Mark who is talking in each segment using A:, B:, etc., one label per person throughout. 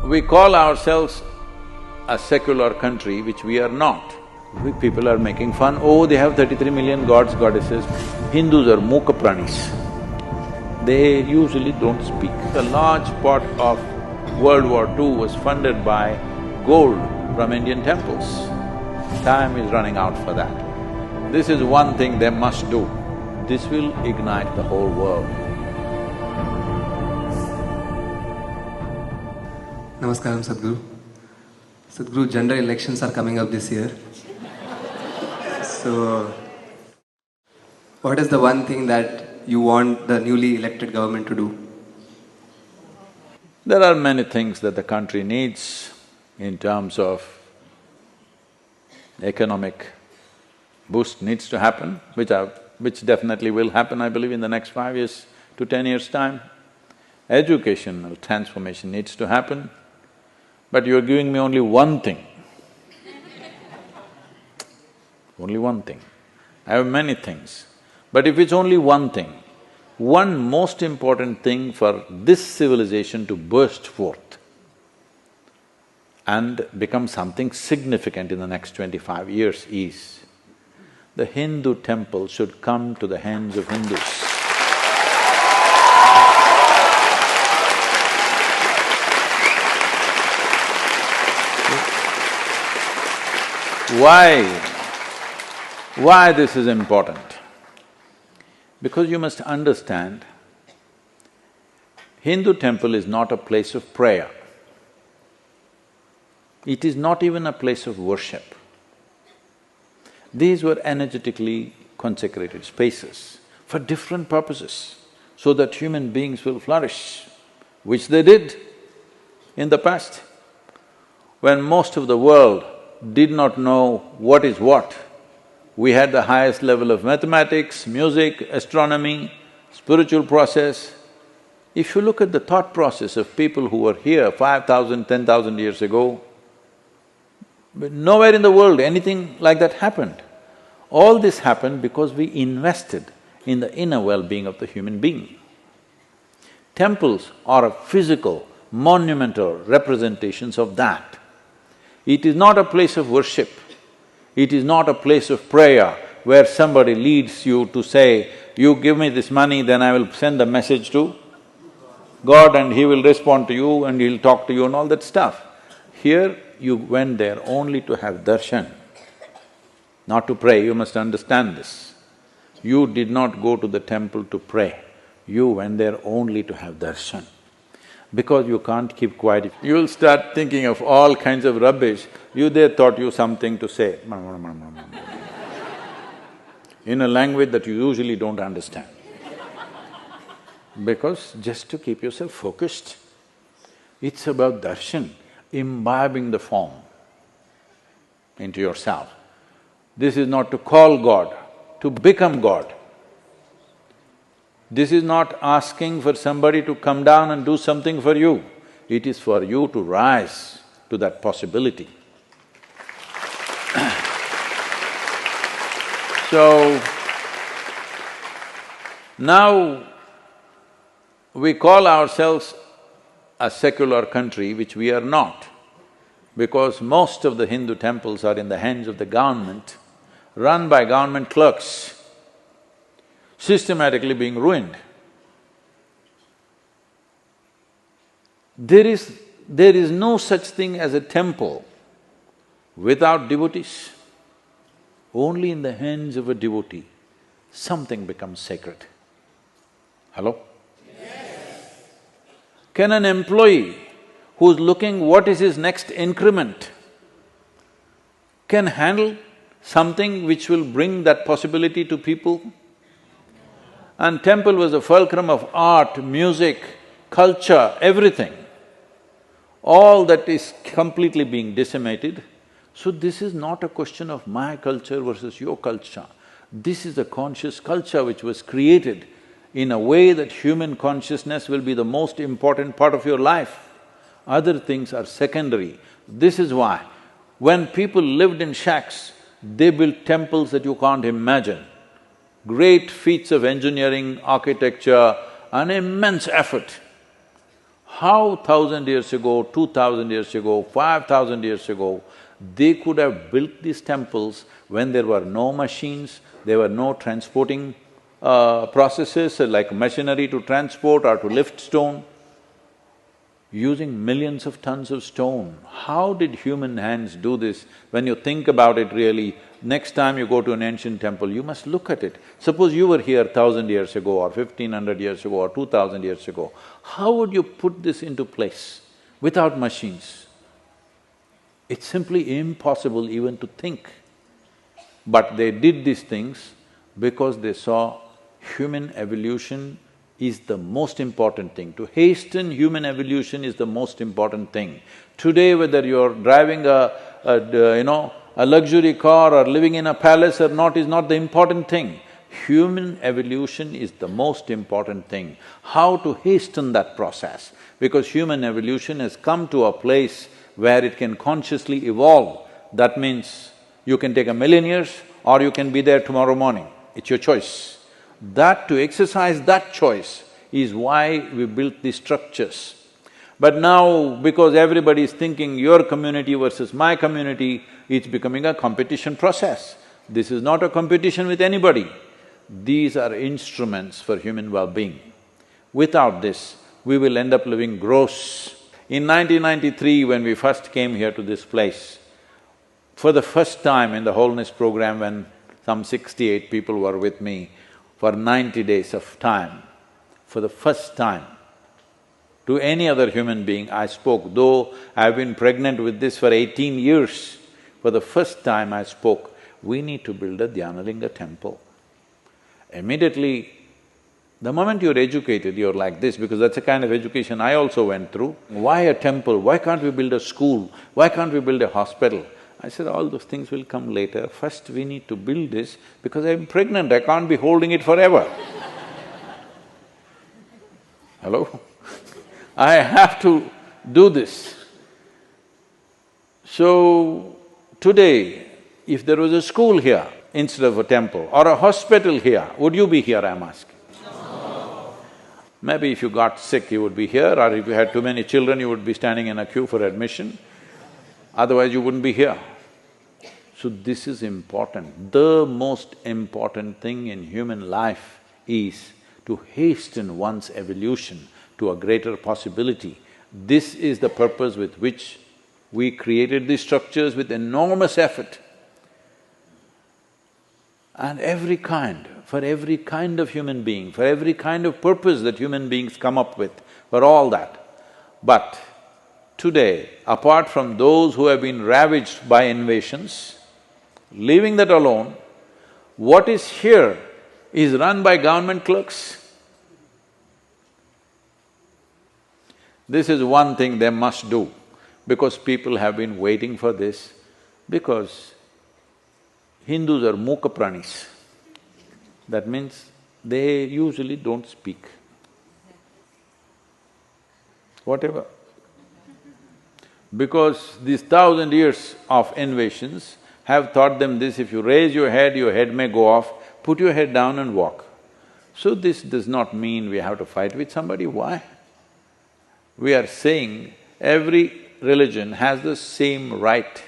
A: We call ourselves a secular country, which we are not. People are making fun, oh, they have 33 million gods, goddesses. Hindus are mooka pranis. They usually don't speak. A large part of World War II was funded by gold from Indian temples. Time is running out for that. This is one thing they must do. This will ignite the whole world.
B: Namaskaram, Sadhguru. Sadhguru, general elections are coming up this year. So, what is the one thing that you want the newly elected government to do?
A: There are many things that the country needs in terms of economic boost needs to happen, which definitely will happen, I believe, in the next 5 years to 10 years' time. Educational transformation needs to happen, but you're giving me only one thing. Only one thing. I have many things, but if it's only one thing, one most important thing for this civilization to burst forth and become something significant in the next 25 years is, the Hindu temple should come to the hands of Hindus. Why this is important? Because you must understand, Hindu temple is not a place of prayer. It is not even a place of worship. These were energetically consecrated spaces for different purposes, so that human beings will flourish, which they did in the past. When most of the world did not know what is what, we had the highest level of mathematics, music, astronomy, spiritual process. If you look at the thought process of people who were here 5,000, 10,000 years ago, but nowhere in the world anything like that happened. All this happened because we invested in the inner well-being of the human being. Temples are a physical, monumental representations of that. It is not a place of worship. It is not a place of prayer where somebody leads you to say, you give me this money, then I will send a message to God and He will respond to you and He'll talk to you and all that stuff. Here, you went there only to have darshan, not to pray, you must understand this. You did not go to the temple to pray, you went there only to have darshan. Because you can't keep quiet, you'll start thinking of all kinds of rubbish, they taught you something to say in a language that you usually don't understand. Because just to keep yourself focused, it's about darshan, imbibing the form into yourself. This is not to call God, to become God. This is not asking for somebody to come down and do something for you, it is for you to rise to that possibility. So, now we call ourselves a secular country, which we are not, because most of the Hindu temples are in the hands of the government, run by government clerks, systematically being ruined. There is no such thing as a temple without devotees. Only in the hands of a devotee, something becomes sacred. Hello? Yes. Can an employee who's looking what is his next increment can handle something which will bring that possibility to people? And temple was a fulcrum of art, music, culture, everything. All that is completely being decimated. So this is not a question of my culture versus your culture. This is a conscious culture which was created in a way that human consciousness will be the most important part of your life. Other things are secondary. This is why when people lived in shacks, they built temples that you can't imagine. Great feats of engineering, architecture, an immense effort. How 1,000 years ago, 2,000 years ago, 5,000 years ago, they could have built these temples when there were no machines, there were no transporting processes like machinery to transport or to lift stone, using millions of tons of stone. How did human hands do this? When you think about it really, next time you go to an ancient temple, you must look at it. Suppose you were here 1,000 years ago or 1,500 years ago or 2,000 years ago, how would you put this into place without machines? It's simply impossible even to think. But they did these things because they saw human evolution is the most important thing. To hasten human evolution is the most important thing. Today, whether you're driving a luxury car or living in a palace or not is not the important thing. Human evolution is the most important thing. How to hasten that process? Because human evolution has come to a place where it can consciously evolve. That means you can take 1,000,000 years or you can be there tomorrow morning. It's your choice. To exercise that choice is why we built these structures. But now, because everybody is thinking your community versus my community, it's becoming a competition process. This is not a competition with anybody. These are instruments for human well-being. Without this, we will end up living gross. In 1993, when we first came here to this place, for the first time in the wholeness program, when some 68 people were with me for 90 days of time, for the first time, to any other human being I spoke, though I've been pregnant with this for 18 years, for the first time I spoke, we need to build a Dhyanalinga temple. Immediately, the moment you're educated, you're like this, because that's the kind of education I also went through. Why a temple? Why can't we build a school? Why can't we build a hospital? I said, all those things will come later. First we need to build this because I'm pregnant, I can't be holding it forever. Hello? I have to do this. So, today, if there was a school here instead of a temple, or a hospital here, would you be here, I'm asking? No. Maybe if you got sick, you would be here, or if you had too many children, you would be standing in a queue for admission. Otherwise, you wouldn't be here. So this is important. The most important thing in human life is to hasten one's evolution to a greater possibility. This is the purpose with which we created these structures with enormous effort. And for every kind of human being, for every kind of purpose that human beings come up with, for all that. But today, apart from those who have been ravaged by invasions, leaving that alone, what is here is run by government clerks. This is one thing they must do, because people have been waiting for this, because Hindus are mooka pranis. That means they usually don't speak. Whatever. Because these 1,000 years of invasions have taught them this: if you raise your head may go off, put your head down and walk. So this does not mean we have to fight with somebody. Why? We are saying every religion has the same right.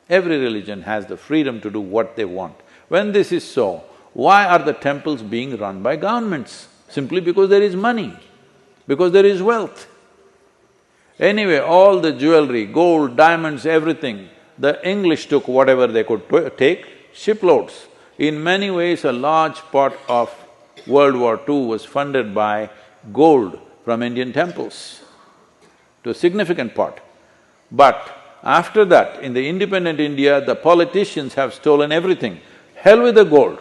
A: Every religion has the freedom to do what they want. When this is so, why are the temples being run by governments? Simply because there is money, because there is wealth. Anyway, all the jewelry, gold, diamonds, everything, the English took whatever they could take, shiploads. In many ways, a large part of World War II was funded by gold from Indian temples, to a significant part. But after that, in the independent India, the politicians have stolen everything. Hell with the gold.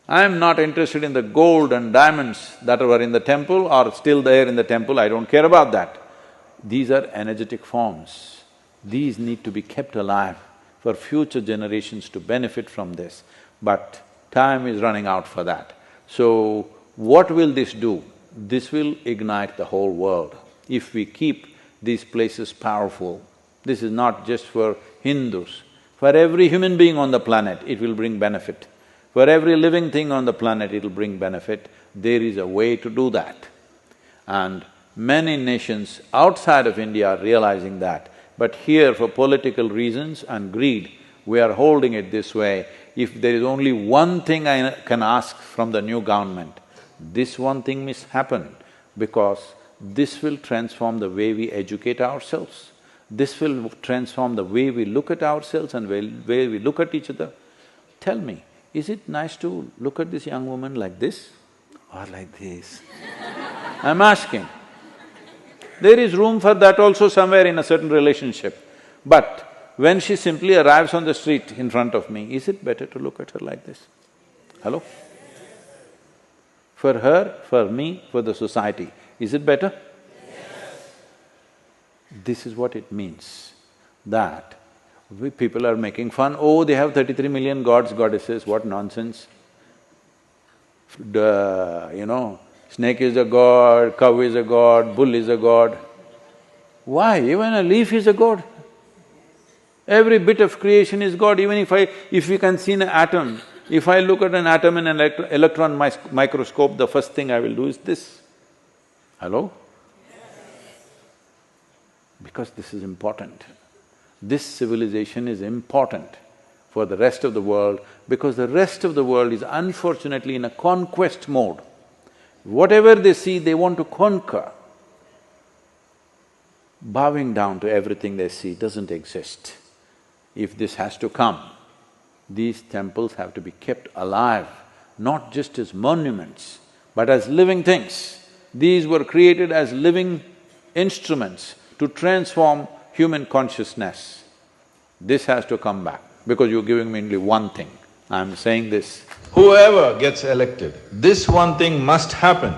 A: I am not interested in the gold and diamonds that were in the temple or still there in the temple, I don't care about that. These are energetic forms. These need to be kept alive for future generations to benefit from this. But time is running out for that. So, what will this do? This will ignite the whole world. If we keep these places powerful, this is not just for Hindus, for every human being on the planet, it will bring benefit. For every living thing on the planet, it'll bring benefit. There is a way to do that. And Many nations outside of India are realizing that, but here for political reasons and greed, we are holding it this way. If there is only one thing I can ask from the new government, this one thing must happen, because this will transform the way we educate ourselves. This will transform the way we look at ourselves and way we look at each other. Tell me, is it nice to look at this young woman like this or like this? I'm asking. There is room for that also somewhere in a certain relationship. But when she simply arrives on the street in front of me, is it better to look at her like this? Hello? For her, for me, for the society, is it better? This is what it means, that people are making fun, oh, they have 33 million gods, goddesses, what nonsense. Snake is a god, cow is a god, bull is a god. Why? Even a leaf is a god. Every bit of creation is God. Even if we can see an atom, if I look at an atom in an electron microscope, the first thing I will do is this. Hello? Because this is important. This civilization is important for the rest of the world, because the rest of the world is unfortunately in a conquest mode. Whatever they see, they want to conquer. Bowing down to everything they see doesn't exist. If this has to come, these temples have to be kept alive, not just as monuments, but as living things. These were created as living instruments to transform human consciousness. This has to come back, because you're giving me only one thing. I'm saying this.
C: Whoever gets elected, this one thing must happen.